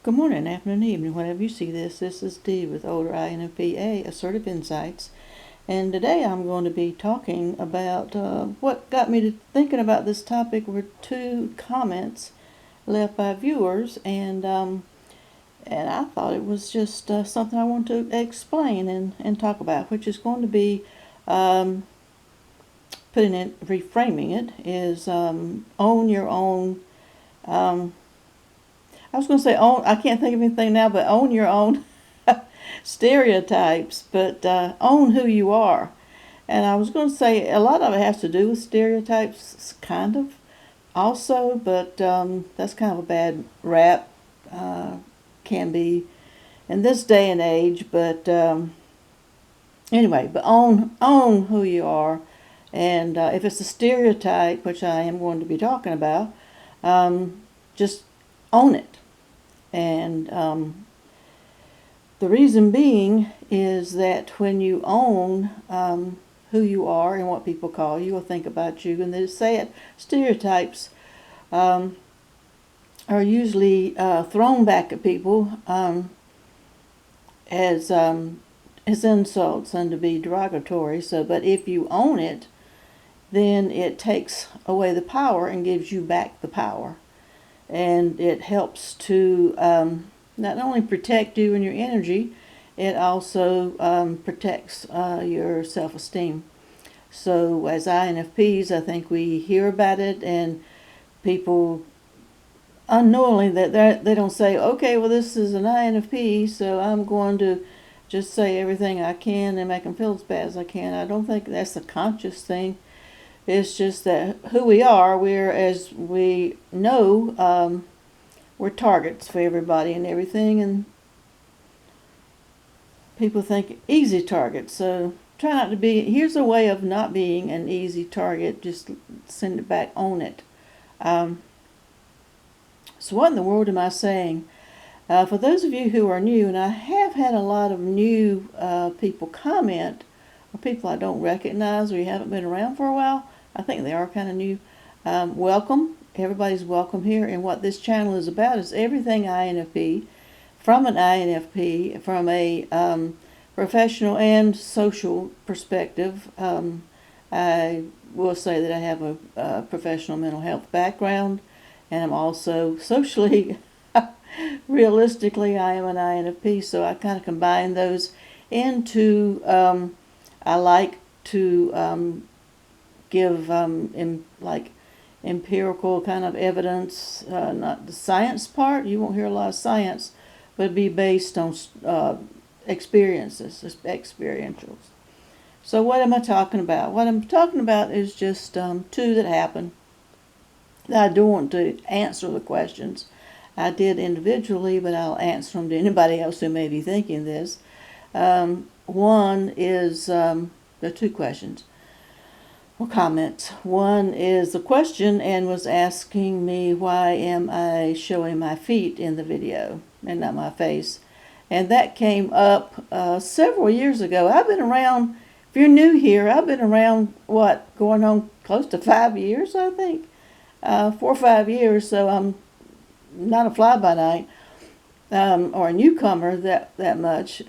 Good morning, afternoon, evening, whenever you see this. This is Dee with Older INFP-A Assertive Insights. And today I'm going to be talking about what got me to thinking about this topic were two comments left by viewers. And I thought it was just something I wanted to explain and talk about, which is going to be reframing it, is own your own. I was going to say own. I can't think of anything now, but own your own stereotypes. But own who you are. And I was going to say a lot of it has to do with stereotypes, kind of, also. But that's kind of a bad rap. Can be in this day and age. But anyway, but own who you are. And if it's a stereotype, which I am going to be talking about, just own it. And the reason being is that when you own who you are and what people call you or think about you, and they say it, stereotypes are usually thrown back at people as insults and to be derogatory. So, but if you own it, then it takes away the power and gives you back the power. And it helps to not only protect you and your energy, it also protects your self-esteem. So as INFPs, I think we hear about it, and people unknowingly that they don't say, okay, well, this is an INFP, so I'm going to just say everything I can and make them feel as bad as I can. I don't think that's a conscious thing. It's just that who we are, as we know, we're targets for everybody and everything, and people think easy targets. So try not to be. Here's a way of not being an easy target. Just send it back, own it. So what in the world am I saying? For those of you who are new, and I have had a lot of new people comment, or people I don't recognize or you haven't been around for a while. I think they are kind of new. Welcome. Everybody's welcome here. And what this channel is about is everything INFP, from an INFP, from a professional and social perspective. I will say that I have a professional mental health background, and I'm also socially, realistically, I am an INFP, so I kind of combine those into, I like to give empirical kind of evidence, not the science part. You won't hear a lot of science, but it'd be based on experiences, experientials. So what am I talking about? What I'm talking about is just two that happened. I don't want to answer the questions. I did individually, but I'll answer them to anybody else who may be thinking this. One is, there are two questions. Comments. One is the question and was asking me why am I showing my feet in the video and not my face. And that came up several years ago. I've been around, if you're new here, I've been around, going on close to 5 years, I think. 4 or 5 years, so I'm not a fly-by-night or a newcomer that much.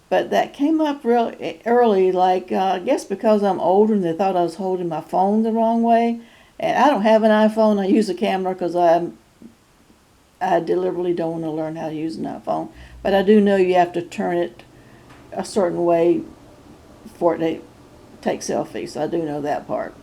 But that came up real early, I guess because I'm older and they thought I was holding my phone the wrong way. And I don't have an iPhone. I use a camera because I deliberately don't want to learn how to use an iPhone. But I do know you have to turn it a certain way for it to take selfies. So I do know that part.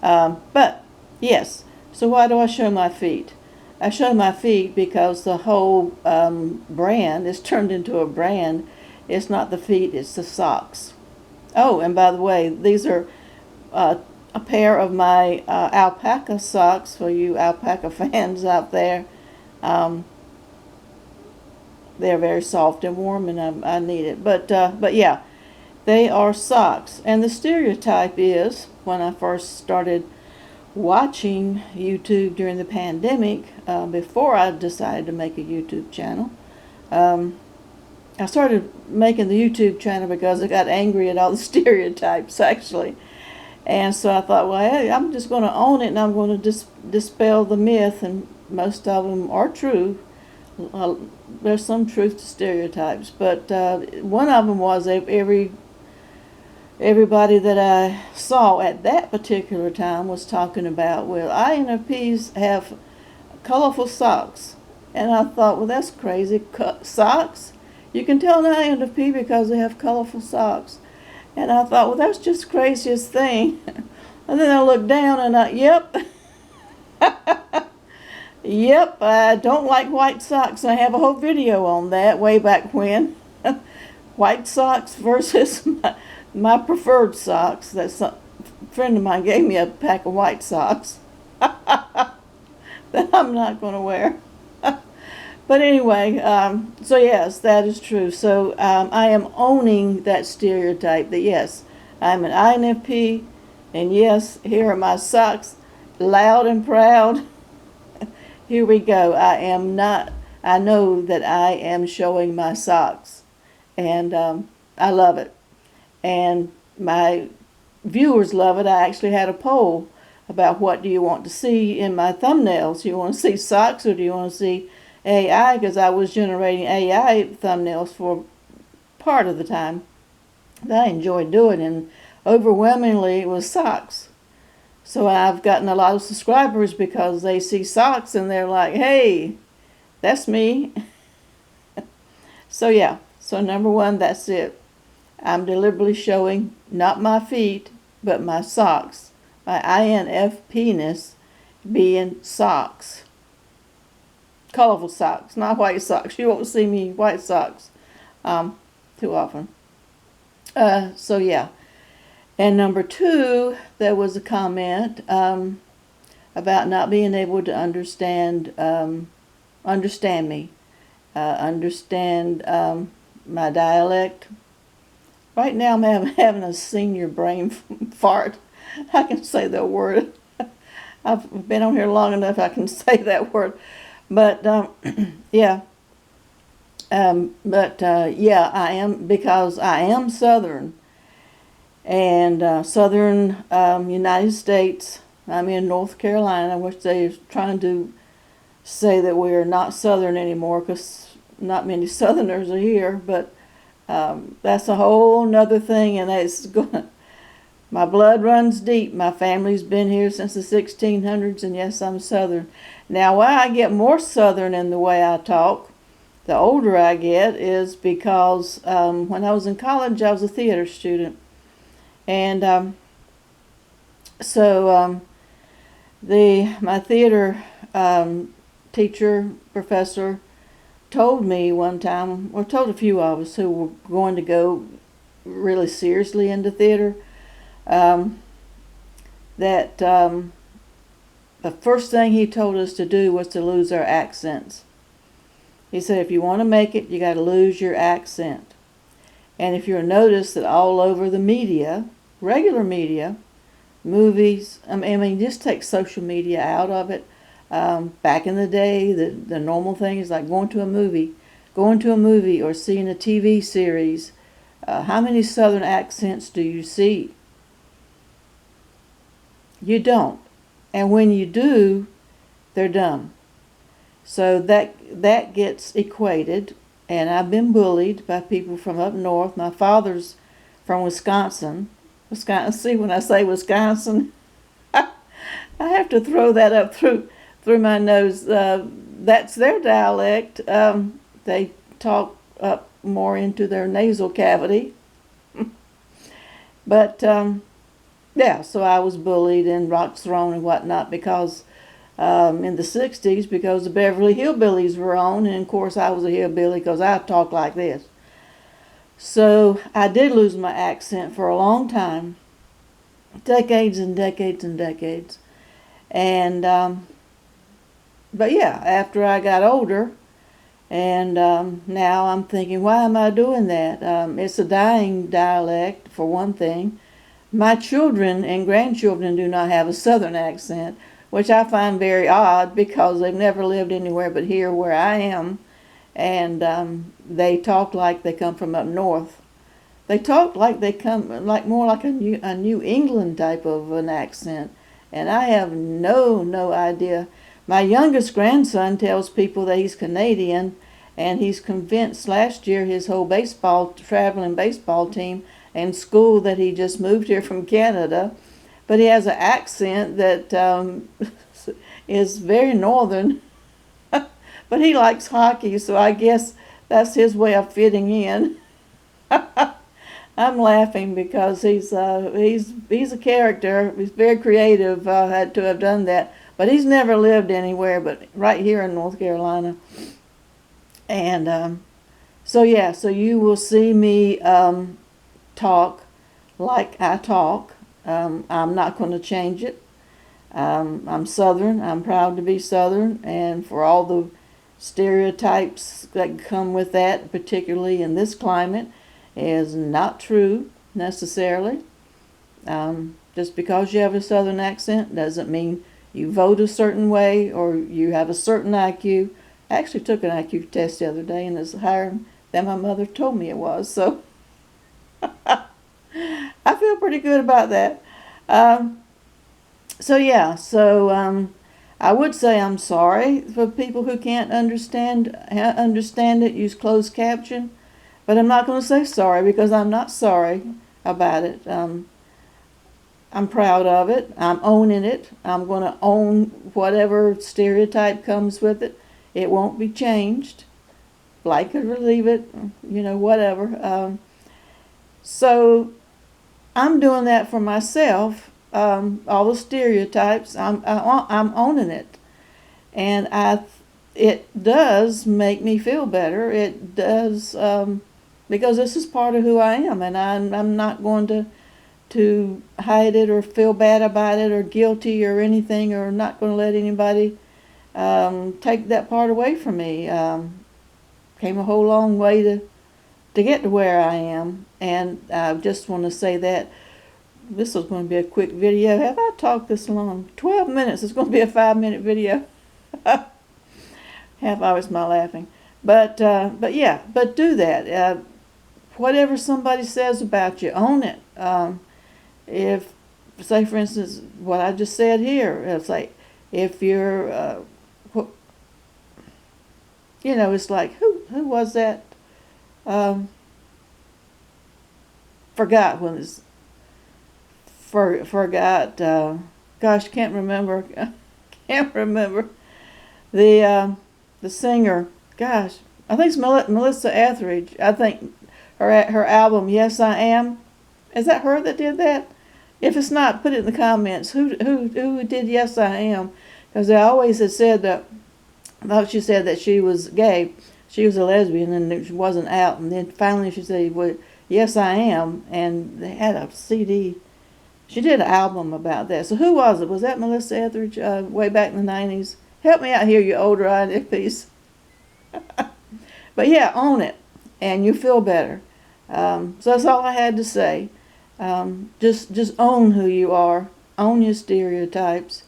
But yes, so why do I show my feet? I show my feet because the whole brand is turned into a brand. It's not the feet, it's the socks. Oh, and by the way, these are a pair of my alpaca socks for you alpaca fans out there. They're very soft and warm, and I need it. But yeah, they are socks. And the stereotype is, when I first started watching YouTube during the pandemic, before I decided to make a YouTube channel, I started making the YouTube channel because I got angry at all the stereotypes, actually. And so I thought, well, hey, I'm just going to own it, and I'm going to dispel the myth, and most of them are true. there's some truth to stereotypes, but one of them was everybody that I saw at that particular time was talking about, well, INFPs have colorful socks. And I thought, well, that's crazy. Socks? You can tell an INFP because they have colorful socks. And I thought, well, that's just the craziest thing. And then I looked down and yep. Yep, I don't like white socks. I have a whole video on that way back when. White socks versus my preferred socks. That's a friend of mine gave me a pack of white socks that I'm not going to wear. But anyway, so yes, that is true. So I am owning that stereotype that yes, I'm an INFP, and yes, here are my socks, loud and proud. Here we go. I know that I am showing my socks, and I love it. And my viewers love it. I actually had a poll about what do you want to see in my thumbnails. Do you want to see socks or do you want to see AI? Because I was generating AI thumbnails for part of the time that I enjoyed doing, and overwhelmingly it was socks. So I've gotten a lot of subscribers because they see socks and they're like, hey, that's me. So yeah, so number one, that's it. I'm deliberately showing not my feet, but my socks. My INFP-ness being socks. Colorful socks, not white socks. You won't see me white socks too often. So yeah. And number two, there was a comment about not being able to understand me, understand my dialect. Right now I'm having a senior brain fart. I can say that word. I've been on here long enough I can say that word. But yeah. Yeah, I am, because I am Southern. And Southern United States. I'm in North Carolina, which they're trying to say that we're not Southern anymore because not many Southerners are here. But that's a whole nother thing, and it's going. My blood runs deep. My family's been here since the 1600s, and yes, I'm Southern. Now, why I get more Southern in the way I talk, the older I get, is because when I was in college, I was a theater student. And so my theater teacher, professor, told me one time, or told a few of us who were going to go really seriously into theater, that the first thing he told us to do was to lose our accents. He said, if you want to make it, you got to lose your accent. And if you'll notice that all over the media, regular media, movies, I mean, just take social media out of it. Back in the day, the normal thing is like going to a movie or seeing a TV series. How many Southern accents do you see? You don't. And when you do, they're dumb. So that gets equated. And I've been bullied by people from up north. My father's from Wisconsin. See, when I say Wisconsin, I have to throw that up through my nose. That's their dialect. They talk up more into their nasal cavity. But yeah, so I was bullied and rocks thrown and whatnot because in the 60s, because the Beverly Hillbillies were on, and of course I was a hillbilly because I talked like this. So I did lose my accent for a long time, decades and decades and decades. And but yeah, after I got older, and now I'm thinking, why am I doing that? It's a dying dialect, for one thing. My children and grandchildren do not have a Southern accent, which I find very odd because they've never lived anywhere but here where I am. And they talk like they come from up north. They talk like they come more like a New England type of an accent, and I have no idea. My youngest grandson tells people that he's Canadian, and he's convinced last year his whole traveling baseball team and school that he just moved here from Canada. But he has an accent that is very northern. But he likes hockey, so I guess that's his way of fitting in. I'm laughing because he's a character. He's very creative. Had to have done that, but he's never lived anywhere but right here in North Carolina. And so you will see me talk like I talk. I'm not going to change it. I'm Southern. I'm proud to be Southern, and for all the stereotypes that come with that, particularly in this climate, is not true necessarily. Just because you have a Southern accent doesn't mean you vote a certain way or you have a certain IQ. I actually took an IQ test the other day, and it's higher than my mother told me it was, so I feel pretty good about that. I would say I'm sorry for people who can't understand it, use closed caption, but I'm not going to say sorry because I'm not sorry about it. I'm proud of it. I'm owning it. I'm going to own whatever stereotype comes with it. It won't be changed. Like it or leave it, whatever. So I'm doing that for myself. All the stereotypes, I'm owning it, and it does make me feel better. It does, because this is part of who I am, and I'm not going to hide it or feel bad about it or guilty or anything, or not going to let anybody take that part away from me. Came a whole long way to get to where I am, and I just want to say that this was going to be a quick video. Have I talked this long? 12 minutes. It's going to be a 5-minute video. Half hour is my laughing. But do that. Whatever somebody says about you, own it. If, say for instance, what I just said here, it's like, if you're, it's like, who was that? Forgot when it's, forgot, gosh, can't remember the singer. Gosh, I think it's Melissa Etheridge. I think her album Yes I Am. Is that her that did that? If it's not, put it in the comments. Who did Yes I Am? Because they always had said that. I thought she said that she was gay. She was a lesbian and she wasn't out. And then finally she said, "Well, yes I am." And they had a CD. She did an album about that. So who was it? Was that Melissa Etheridge way back in the 90s? Help me out here, you older INFPs. But yeah, own it, and you feel better. So that's all I had to say. Just own who you are. Own your stereotypes.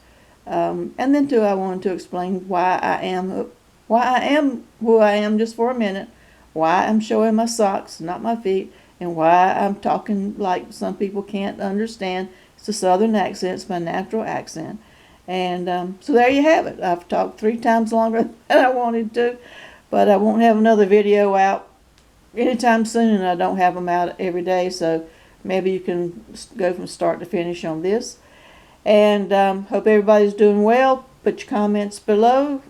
And then too, I wanted to explain why I am who I am just for a minute. Why I'm showing my socks, not my feet. And why I'm talking like some people can't understand. It's a Southern accent. It's my natural accent. And so there you have it. I've talked 3 times longer than I wanted to, but I won't have another video out anytime soon, and I don't have them out every day, so maybe you can go from start to finish on this. And hope everybody's doing well. Put your comments below.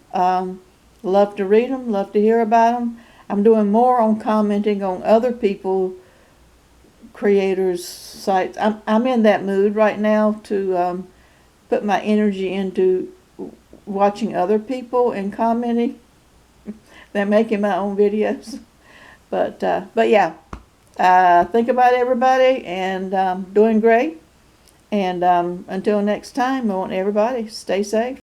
Love to read them, love to hear about them. I'm doing more on commenting on other people creators' sites. I'm in that mood right now to put my energy into watching other people and commenting than making my own videos. But yeah, think about everybody, and doing great. And until next time, I want everybody to stay safe.